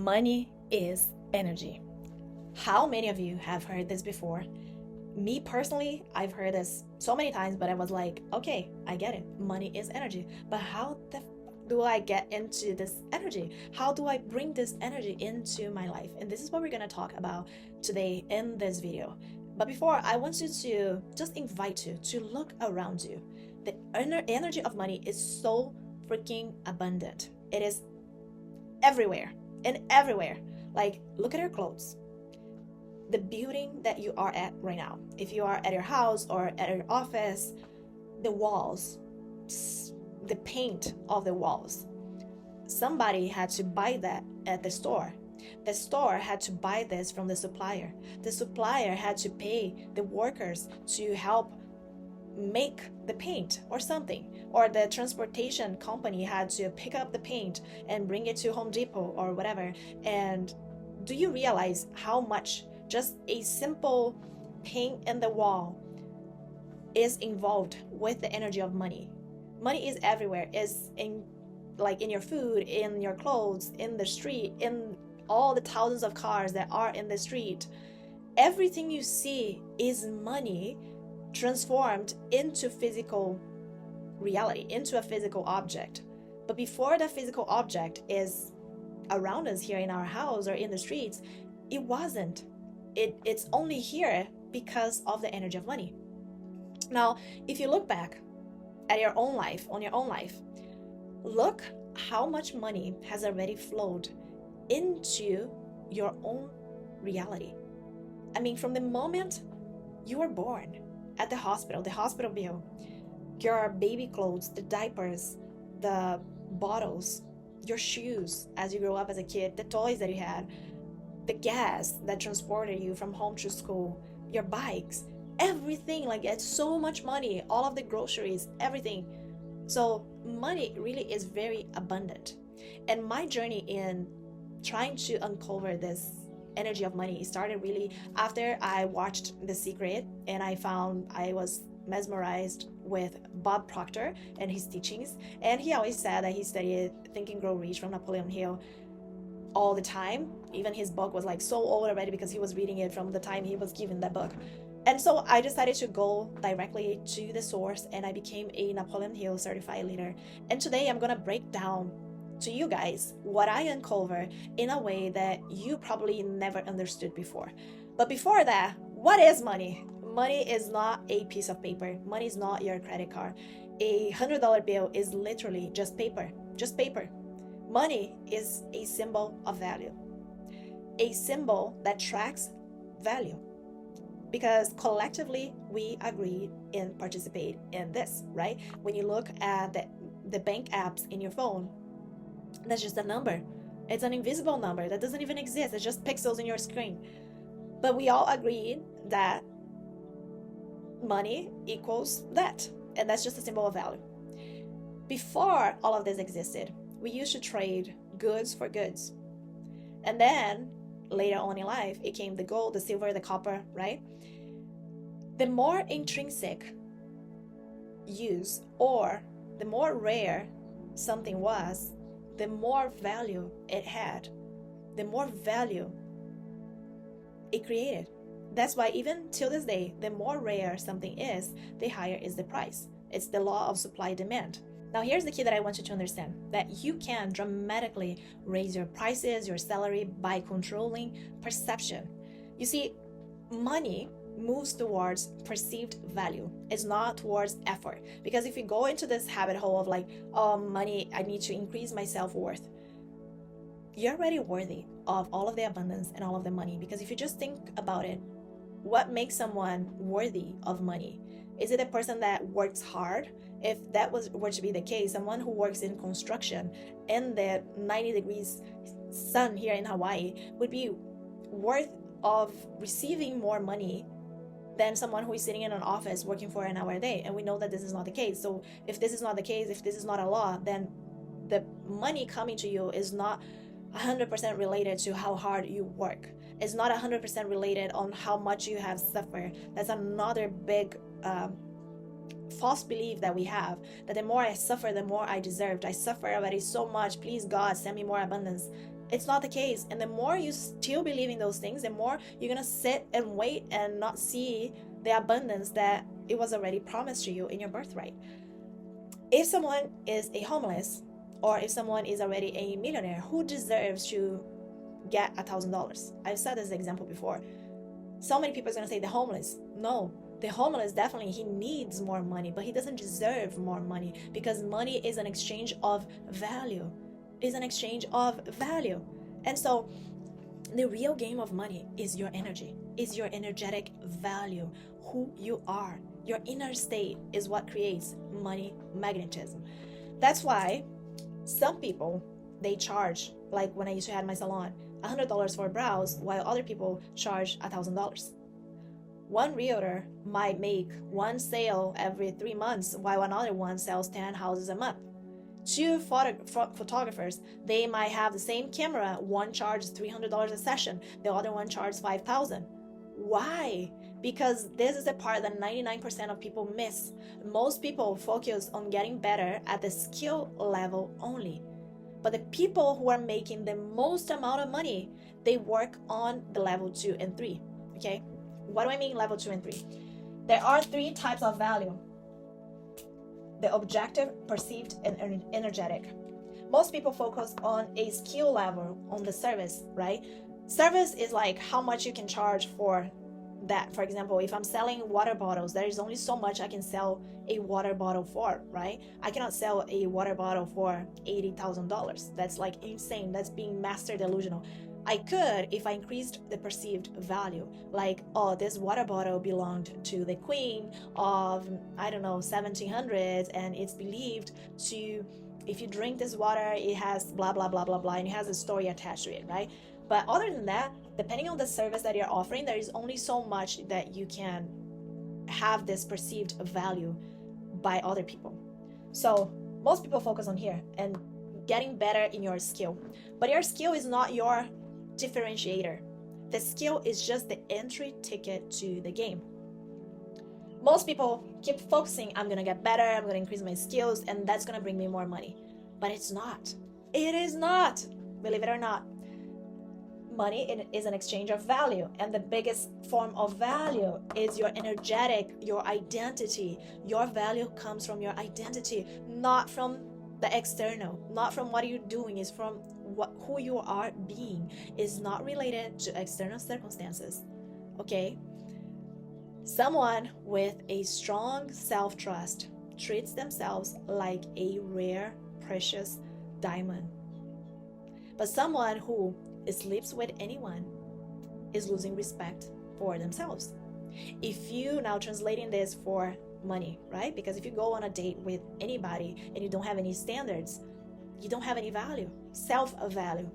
Money is energy. How many of you have heard this before? Me personally, I've heard this so many times, but I was like, okay, I get it. Money is energy. But how do I get into this energy? How do I bring this energy into my life? And this is what we're going to talk about today in this video. But before, I want you to just invite you to look around you. The energy of money is so freaking abundant. It is everywhere and everywhere. Like, look at your clothes, the building that you are at right now. If you are at your house or at your office, the walls, the paint of the walls, somebody had to buy that at the store. The store had to buy this from the supplier. The supplier had to pay the workers to help make the paint or something, or the transportation company had to pick up the paint and bring it to Home Depot or whatever. And do you realize how much just a simple paint in the wall is involved with the energy of money? Money is everywhere. Is in, like, in your food, in your clothes, in the street, in all the thousands of cars that are in the street. Everything you see is money transformed into physical reality, into a physical object. But before that physical object is around us here in our house or in the streets, it wasn't. It's only here because of the energy of money. Now, if you look back at your own life, look how much money has already flowed into your own reality. I mean, from the moment you were born, at the hospital bill, your baby clothes, the diapers, the bottles, your shoes as you grow up as a kid, the toys that you had, the gas that transported you from home to school, your bikes, everything. Like, it's so much money, all of the groceries, everything. So money really is very abundant. And my journey in trying to uncover this energy of money started really after I watched The Secret, and I was mesmerized with Bob Proctor and his teachings. And he always said that he studied Think and Grow Rich from Napoleon Hill all the time. Even his book was like so old already because he was reading it from the time he was given that book. And so I decided to go directly to the source, and I became a Napoleon Hill certified leader. And today I'm gonna break down to you guys what I uncover in a way that you probably never understood before. But before that, what is money? Money is not a piece of paper. Money is not your credit card. A $100 bill is literally just paper. Money is a symbol of value, a symbol that tracks value, because collectively we agree and participate in this, right? When you look at the bank apps in your phone, that's just a number. It's an invisible number that doesn't even exist. It's just pixels in your screen. But we all agreed that money equals that, and that's just a symbol of value. Before all of this existed, we used to trade goods for goods. And then later on in life, it came the gold, the silver, the copper, right? The more intrinsic use, or the more rare something was, the more value it had, the more value it created. That's why even till this day, the more rare something is, the higher is the price. It's the law of supply and demand. Now, here's the key that I want you to understand, that you can dramatically raise your prices, your salary, by controlling perception. You see, money moves towards perceived value. It's not towards effort. Because if you go into this habit hole of like, oh, money, I need to increase my self-worth, you're already worthy of all of the abundance and all of the money. Because if you just think about it, what makes someone worthy of money? Is it a person that works hard? If that were to be the case, someone who works in construction in the 90 degrees sun here in Hawaii would be worth of receiving more money than someone who is sitting in an office working for an hour a day. And we know that this is not the case. So if this is not the case, if this is not a law, then the money coming to you is not 100% related to how hard you work. It's not 100% related on how much you have suffered. That's another big false belief that we have, that the more I suffer, the more I deserved. I suffer already so much. Please, God, send me more abundance. It's not the case. And the more you still believe in those things, the more you're gonna sit and wait and not see the abundance that it was already promised to you in your birthright. If someone is a homeless, or if someone is already a millionaire, who deserves to get $1,000? I've said this example before. So many people are gonna say the homeless. No, the homeless, definitely he needs more money, but he doesn't deserve more money, because money is an exchange of value. Is an exchange of value. And so the real game of money is your energy, is your energetic value, who you are. Your inner state is what creates money magnetism. That's why some people, they charge, like when I used to have my salon, $100 for brows, while other people charge $1,000. One realtor might make one sale every 3 months, while another one sells 10 houses a month. Two photographers, they might have the same camera. One charges $300 a session, the other one charges $5,000. Why? Because this is the part that 99% of people miss. Most people focus on getting better at the skill level only. But the people who are making the most amount of money, they work on the level 2 and 3. Okay? What do I mean level 2 and 3? There are 3 types of value: the objective, perceived, and energetic. Most people focus on a skill level, on the service, right? Service is like how much you can charge for that. For example, if I'm selling water bottles, there is only so much I can sell a water bottle for, right? I cannot sell a water bottle for $80,000. That's like insane. That's being master delusional. I could if I increased the perceived value, like, oh, this water bottle belonged to the queen of, I don't know, 1700s, and it's believed to, if you drink this water, it has blah, blah, blah, blah, blah, and it has a story attached to it, right? But other than that, depending on the service that you're offering, there is only so much that you can have this perceived value by other people. So most people focus on here and getting better in your skill. But your skill is not your differentiator. The skill is just the entry ticket to the game. Most people keep focusing, I'm gonna get better, I'm gonna increase my skills, and that's gonna bring me more money. But it's not. It is not. Believe it or not. Money is an exchange of value, and the biggest form of value is your energetic, your identity. Your value comes from your identity, not from the external, not from what you're doing. It's from who you are being. Is not related to external circumstances. Okay? Someone with a strong self-trust treats themselves like a rare, precious diamond. But someone who sleeps with anyone is losing respect for themselves. If you now translating this for money, right? Because if you go on a date with anybody and you don't have any standards, you don't have any value, self-value.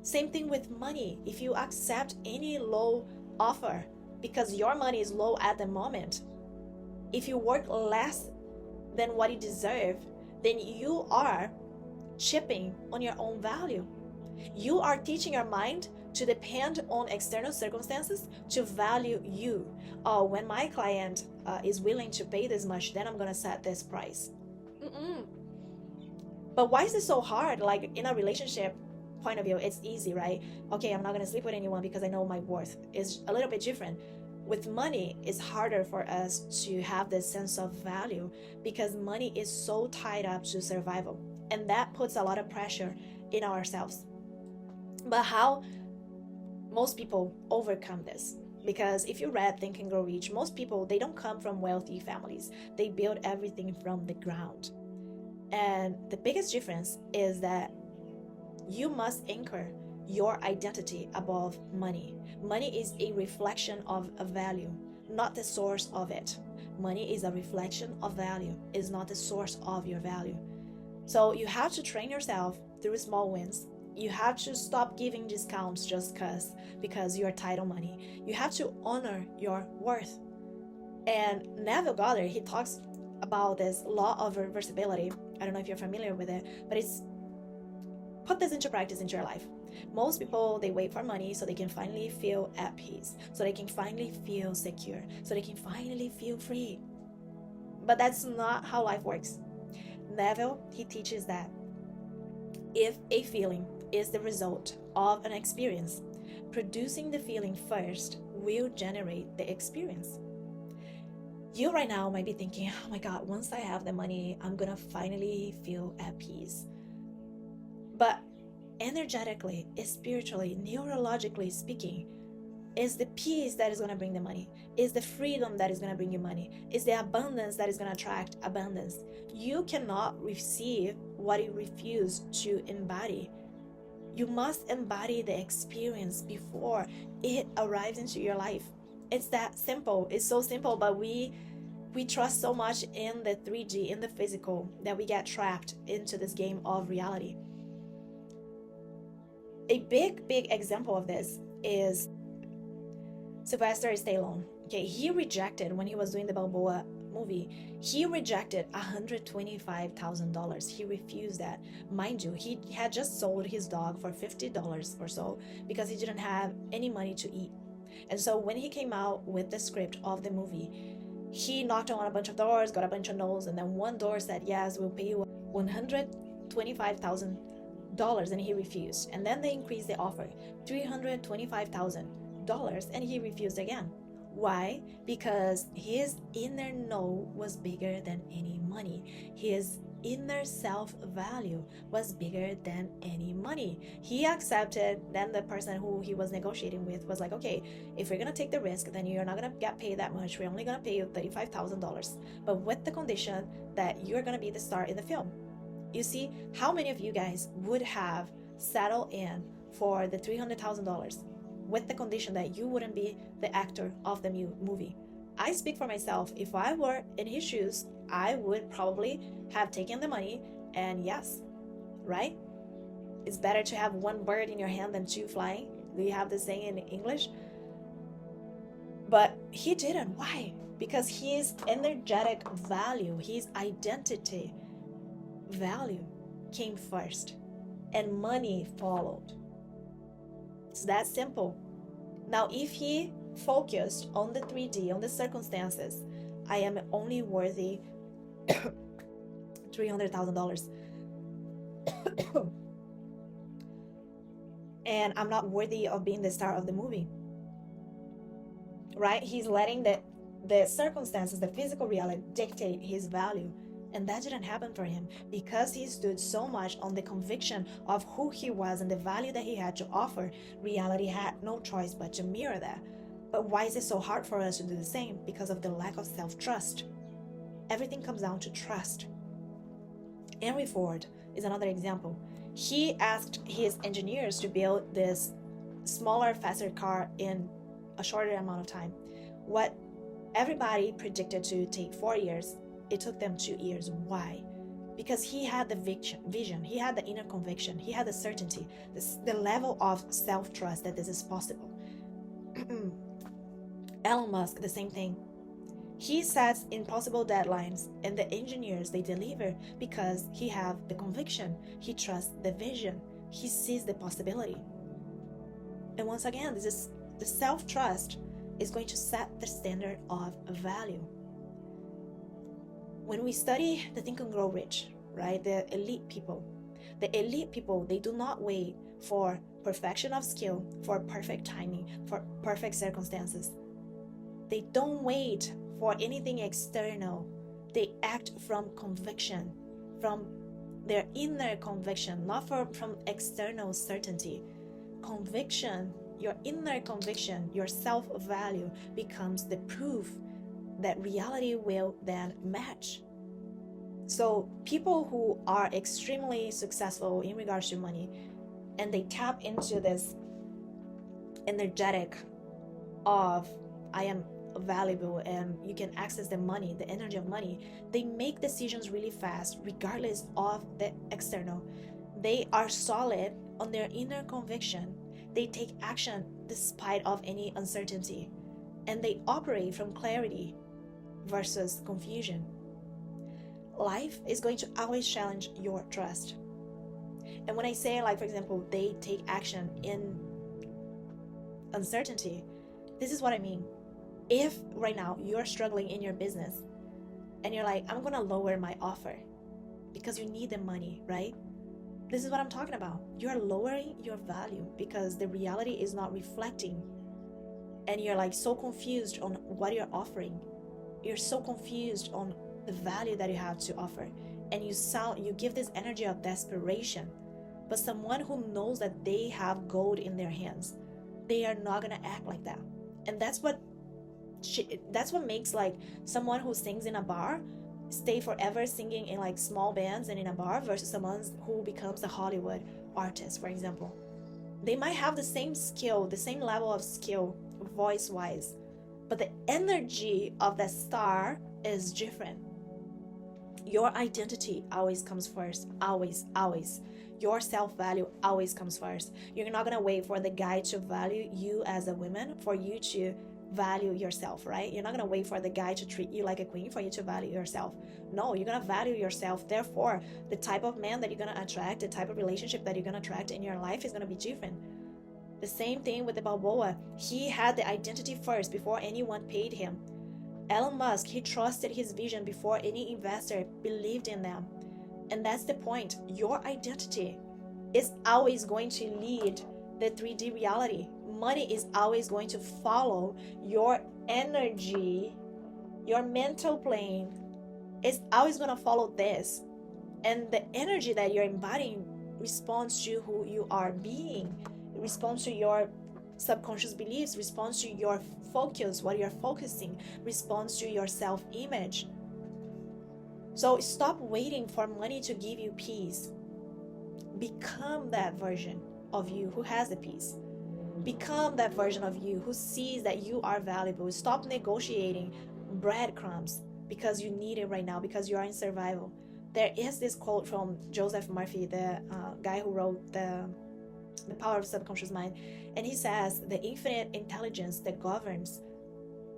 Same thing with money. If you accept any low offer because your money is low at the moment, if you work less than what you deserve, then you are chipping on your own value. You are teaching your mind to depend on external circumstances to value you. Oh, when my client is willing to pay this much, then I'm gonna set this price. But why is this so hard? Like in a relationship point of view, it's easy, right? Okay, I'm not gonna sleep with anyone because I know my worth. Is a little bit different. With money, it's harder for us to have this sense of value because money is so tied up to survival, and that puts a lot of pressure in ourselves. But how most people overcome this? Because if you read Think and Grow Rich, most people, they don't come from wealthy families. They build everything from the ground. And the biggest difference is that you must anchor your identity above money. Money is a reflection of a value, not the source of it. Money is a reflection of value, is not the source of your value. So you have to train yourself through small wins. You have to stop giving discounts just because you're tight on money. You have to honor your worth. And Neville Goddard, he talks about this law of reversibility. I don't know if you're familiar with it, but it's put this into practice into your life. Most people, they wait for money so they can finally feel at peace, so they can finally feel secure, so they can finally feel free. But that's not how life works. Neville, he teaches that if a feeling is the result of an experience. Producing the feeling first will generate the experience. You right now might be thinking, oh my God, once I have the money, I'm gonna finally feel at peace. But energetically, spiritually, neurologically speaking, is the peace that is going to bring the money, is the freedom that is going to bring you money, is the abundance that is going to attract abundance. You cannot receive what you refuse to embody. You must embody the experience before it arrives into your life. It's that simple. It's so simple, but we trust so much in the 3D, in the physical, that we get trapped into this game of reality. A big example of this is Sylvester Stallone. Okay, he rejected, when he was doing the Balboa movie, he rejected $125,000. He refused that. Mind you, he had just sold his dog for $50 or so because he didn't have any money to eat. And so when he came out with the script of the movie, he knocked on a bunch of doors, got a bunch of no's, and then one door said, yes, we'll pay you $125,000, and he refused. And then they increased the offer, $325,000, and he refused again. Why? Because his inner no was bigger than any money. His inner self-value was bigger than any money. He accepted. Then the person who he was negotiating with was like, okay, if we're gonna take the risk, then you're not gonna get paid that much. We're only gonna pay you $35,000, but with the condition that you're gonna be the star in the film. You see, how many of you guys would have settled in for the $300,000 with the condition that you wouldn't be the actor of the movie? I speak for myself. If I were in his shoes, I would probably have taken the money, and yes, right? It's better to have one bird in your hand than two flying. Do you have the saying in English? But he didn't. Why? Because his energetic value, his identity value came first, and money followed. It's that simple. Now, if he focused on the 3D, on the circumstances, I am only worthy $300,000 and I'm not worthy of being the star of the movie, right? He's letting the circumstances, the physical reality, dictate his value. And that didn't happen for him because he stood so much on the conviction of who he was and the value that he had to offer. Reality had no choice but to mirror that. But why is it so hard for us to do the same? Because of the lack of self-trust. Everything comes down to trust. Henry Ford is another example. He asked his engineers to build this smaller, faster car in a shorter amount of time. What everybody predicted to take 4 years, it took them 2 years. Why? Because he had the vision, he had the inner conviction, he had the certainty, the level of self-trust that this is possible. Elon Musk, the same thing. He sets impossible deadlines, and the engineers, they deliver because he have the conviction, he trusts the vision, he sees the possibility. And once again, this is the self-trust is going to set the standard of value. When we study the Think and Grow Rich, right, the elite people, they do not wait for perfection of skill, for perfect timing, for perfect circumstances. They don't wait for anything external. They act from conviction, from their inner conviction, not from external certainty. Conviction, your inner conviction, your self-value becomes the proof that reality will then match. So people who are extremely successful in regards to money, and they tap into this energetic of I am valuable and you can access the money, the energy of money, they make decisions really fast regardless of the external. They are solid on their inner conviction. They take action despite of any uncertainty, and they operate from clarity versus confusion. Life is going to always challenge your trust. And when I say, like, for example, they take action in uncertainty, this is what I mean. If right now you're struggling in your business and you're like, I'm going to lower my offer because you need the money, right? This is what I'm talking about. You're lowering your value because the reality is not reflecting, and you're like so confused on what you're offering. You're so confused on the value that you have to offer, and you give this energy of desperation. But someone who knows that they have gold in their hands, they are not gonna act like that. And that's what makes like someone who sings in a bar stay forever singing in like small bands and in a bar versus someone who becomes a Hollywood artist, for example. They might have the same skill, the same level of skill voice wise, but the energy of that star is different. Your identity always comes first. Always, always. Your self-value always comes first. You're not gonna wait for the guy to value you as a woman for you to value yourself, right? You're not gonna wait for the guy to treat you like a queen for you to value yourself. No, you're gonna value yourself. Therefore, the type of man that you're gonna attract, the type of relationship that you're gonna attract in your life is gonna be different. The same thing with the Balboa. He had the identity first before anyone paid him. Elon Musk, he trusted his vision before any investor believed in them. And that's the point. Your identity is always going to lead the 3D reality. Money is always going to follow your energy. Your mental plane is always going to follow this. And the energy that you're embodying responds to who you are being. It responds to your subconscious beliefs, responds to your focus, what you're focusing, responds to your self-image. So stop waiting for money to give you peace. Become that version of you who has the peace. Become that version of you who sees that you are valuable. Stop negotiating breadcrumbs because you need it right now, because you are in survival. There is this quote from Joseph Murphy, the guy who wrote the Power of the Subconscious Mind, and he says the infinite intelligence that governs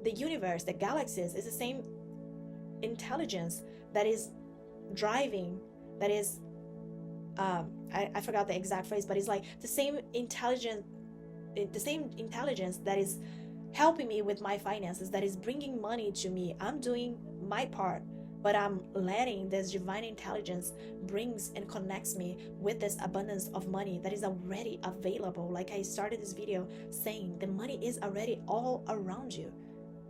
the universe, the galaxies, is the same intelligence that is driving, that is I forgot the exact phrase, but it's like the same intelligence that is helping me with my finances, that is bringing money to me. I'm doing my part, but I'm letting this divine intelligence brings and connects me with this abundance of money that is already available. Like I started this video saying, the money is already all around you.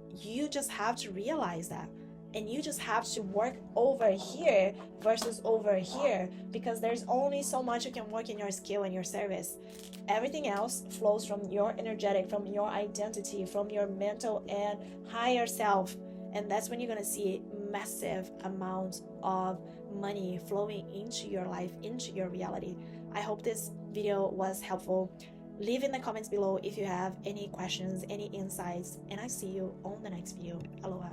You just have to realize that. And you just have to work over here versus over here, because there's only so much you can work in your skill and your service. Everything else flows from your energetic, from your identity, from your mental and higher self. And that's when you're going to see massive amounts of money flowing into your life, into your reality. I hope this video was helpful. Leave in the comments below if you have any questions, any insights, and I see you on the next video. Aloha.